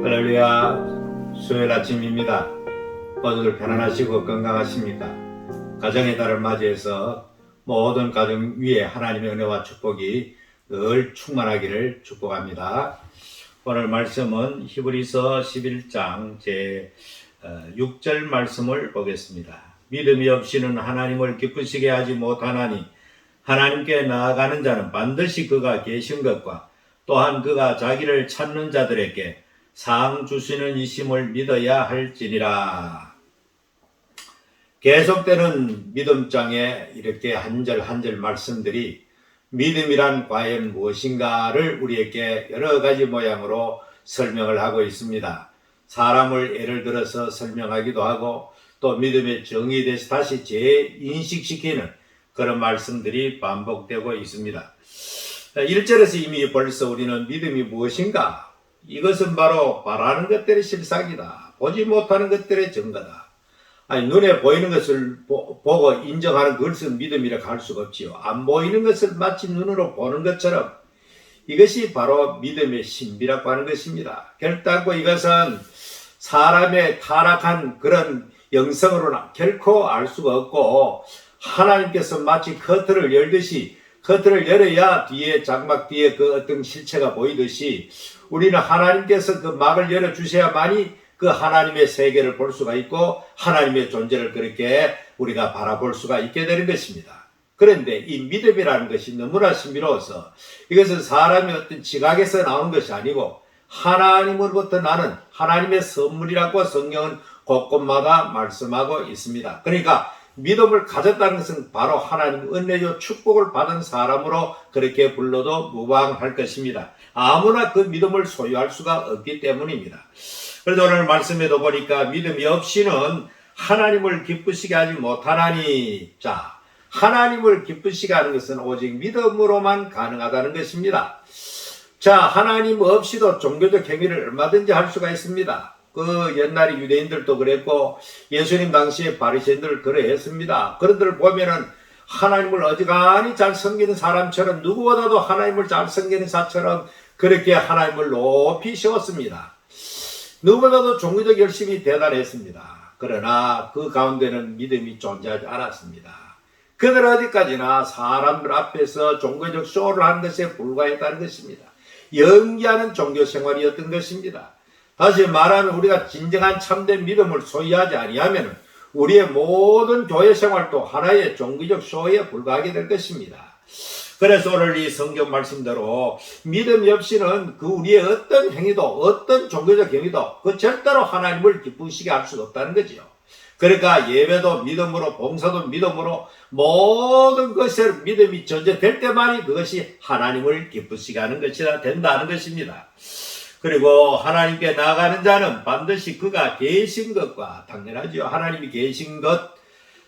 할렐루야, 수요일 아침입니다. 모두들 편안하시고 건강하십니까? 가정의 달을 맞이해서 모든 가정 위에 하나님의 은혜와 축복이 늘 충만하기를 축복합니다. 오늘 말씀은 히브리서 11장 제 6절 말씀을 보겠습니다. 믿음이 없이는 하나님을 기쁘시게 하지 못하나니 하나님께 나아가는 자는 반드시 그가 계신 것과 또한 그가 자기를 찾는 자들에게 상 주시는 이심을 믿어야 할지니라. 계속되는 믿음장에 이렇게 한 절 한 절 말씀들이 믿음이란 과연 무엇인가를 우리에게 여러 가지 모양으로 설명을 하고 있습니다. 사람을 예를 들어서 설명하기도 하고 또 믿음의 정의에 대해서 다시 재인식시키는 그런 말씀들이 반복되고 있습니다. 1절에서 이미 벌써 우리는 믿음이 무엇인가? 이것은 바로 바라는 것들의 실상이다. 보지 못하는 것들의 증거다. 아니, 눈에 보이는 것을 보고 인정하는 그것은 믿음이라고 할 수가 없지요. 안 보이는 것을 마치 눈으로 보는 것처럼 이것이 바로 믿음의 신비라고 하는 것입니다. 결단코 이것은 사람의 타락한 그런 영성으로는 결코 알 수가 없고 하나님께서 마치 커튼을 열듯이 커튼을 열어야 뒤에 장막 뒤에 그 어떤 실체가 보이듯이 우리는 하나님께서 그 막을 열어주셔야만이 그 하나님의 세계를 볼 수가 있고 하나님의 존재를 그렇게 우리가 바라볼 수가 있게 되는 것입니다. 그런데 이 믿음이라는 것이 너무나 신비로워서 이것은 사람의 어떤 지각에서 나오는 것이 아니고 하나님으로부터 나는 하나님의 선물이라고 성경은 곳곳마다 말씀하고 있습니다. 그러니까 믿음을 가졌다는 것은 바로 하나님 은혜요 축복을 받은 사람으로 그렇게 불러도 무방할 것입니다. 아무나 그 믿음을 소유할 수가 없기 때문입니다. 그래서 오늘 말씀에도 보니까 믿음이 없이는 하나님을 기쁘시게 하지 못하나니, 자, 하나님을 기쁘시게 하는 것은 오직 믿음으로만 가능하다는 것입니다. 자, 하나님 없이도 종교적 행위를 얼마든지 할 수가 있습니다. 그 옛날에 유대인들도 그랬고 예수님 당시에 바리새인들 그러했습니다. 그런들 보면은 하나님을 어지간히 잘 섬기는 사람처럼 누구보다도 하나님을 잘 섬기는 자처럼 그렇게 하나님을 높이 세웠습니다. 누구보다도 종교적 열심이 대단했습니다. 그러나 그 가운데는 믿음이 존재하지 않았습니다. 그들은 어디까지나 사람들 앞에서 종교적 쇼를 하는 것에 불과했다는 것입니다. 연기하는 종교 생활이었던 것입니다. 다시 말하면 우리가 진정한 참된 믿음을 소유하지 아니하면 우리의 모든 교회 생활도 하나의 종교적 쇼에 불과하게 될 것입니다. 그래서 오늘 이 성경 말씀대로 믿음이 없이는 그 우리의 어떤 행위도 어떤 종교적 행위도 그 절대로 하나님을 기쁘시게 할 수가 없다는 거죠. 그러니까 예배도 믿음으로 봉사도 믿음으로 모든 것에 믿음이 전제될 때만이 그것이 하나님을 기쁘시게 하는 것이라 된다는 것입니다. 그리고 하나님께 나아가는 자는 반드시 그가 계신 것과 당연하죠. 하나님이 계신 것.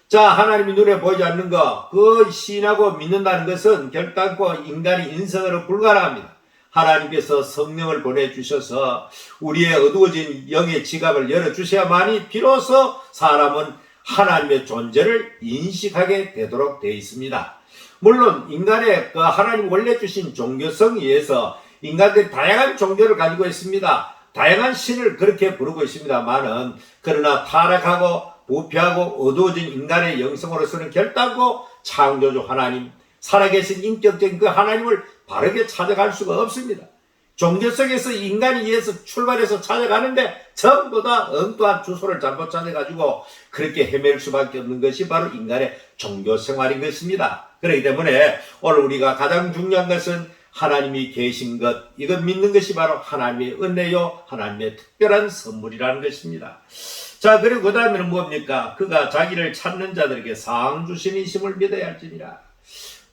자, 하나님이 눈에 보이지 않는 것, 그 신하고 믿는다는 것은 결단코 인간의 인성으로 불가능합니다. 하나님께서 성령을 보내주셔서 우리의 어두워진 영의 지갑을 열어주셔야만이 비로소 사람은 하나님의 존재를 인식하게 되도록 되어 있습니다. 물론 인간의 그 하나님 원래 주신 종교성에 의해서 인간들이 다양한 종교를 가지고 있습니다. 다양한 신을 그렇게 부르고 있습니다만은 그러나 타락하고 부패하고 어두워진 인간의 영성으로서는 결단코 창조주 하나님, 살아계신 인격적인 그 하나님을 바르게 찾아갈 수가 없습니다. 종교 속에서 인간이 위해서 출발해서 찾아가는데 전부 다 엉뚱한 주소를 잘못 찾아가지고 그렇게 헤맬 수밖에 없는 것이 바로 인간의 종교 생활인 것입니다. 그렇기 때문에 오늘 우리가 가장 중요한 것은 하나님이 계신 것, 이것 믿는 것이 바로 하나님의 은혜요, 하나님의 특별한 선물이라는 것입니다. 자, 그리고 그 다음에는 뭡니까? 그가 자기를 찾는 자들에게 상 주시는 이심을 믿어야 할지니라.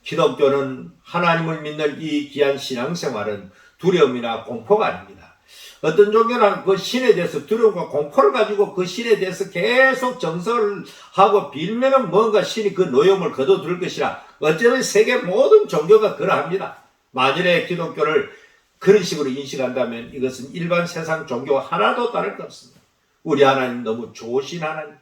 기독교는 하나님을 믿는 이 귀한 신앙생활은 두려움이나 공포가 아닙니다. 어떤 종교는 그 신에 대해서 두려움과 공포를 가지고 그 신에 대해서 계속 정설을 하고 빌면은 뭔가 신이 그 노여움을 거둬들 것이라. 어쩌면 세계 모든 종교가 그러합니다. 만일에 기독교를 그런 식으로 인식한다면 이것은 일반 세상 종교와 하나도 다를 것 없습니다. 우리 하나님 너무 좋으신 하나님,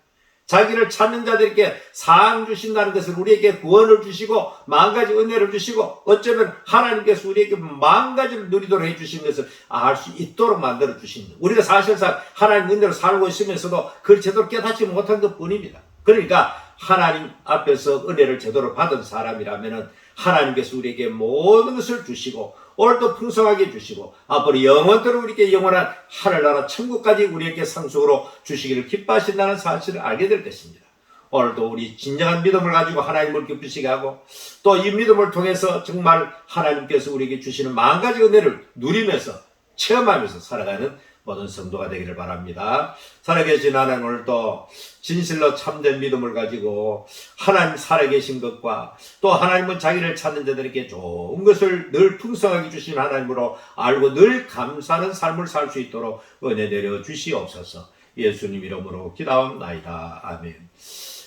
자기를 찾는 자들에게 상 주신다는 것은 우리에게 구원을 주시고 만가지 은혜를 주시고 어쩌면 하나님께서 우리에게 만가지를 누리도록 해주신 것을 알 수 있도록 만들어 주신 것. 우리가 사실상 하나님 은혜로 살고 있으면서도 그걸 제대로 깨닫지 못한 것 뿐입니다. 그러니까 하나님 앞에서 은혜를 제대로 받은 사람이라면 하나님께서 우리에게 모든 것을 주시고 오늘도 풍성하게 주시고 앞으로 영원토록 우리에게 영원한 하늘나라 천국까지 우리에게 상속으로 주시기를 기뻐하신다는 사실을 알게 될 것입니다. 오늘도 우리 진정한 믿음을 가지고 하나님을 기쁘시게 하고 또 이 믿음을 통해서 정말 하나님께서 우리에게 주시는 만가지 은혜를 누리면서 체험하면서 살아가는 모든 성도가 되기를 바랍니다. 살아계신 하나님, 오늘도 진실로 참된 믿음을 가지고 하나님 살아계신 것과 또 하나님은 자기를 찾는 자들에게 좋은 것을 늘 풍성하게 주신 하나님으로 알고 늘 감사하는 삶을 살 수 있도록 은혜 내려 주시옵소서. 예수님 이름으로 기도하옵나이다. 아멘.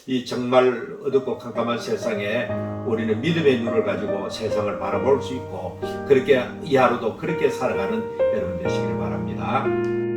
이 정말 어둡고 캄캄한 세상에 우리는 믿음의 눈을 가지고 세상을 바라볼 수 있고 그렇게 이 하루도 그렇게 살아가는 여러분 되시길 바랍니다.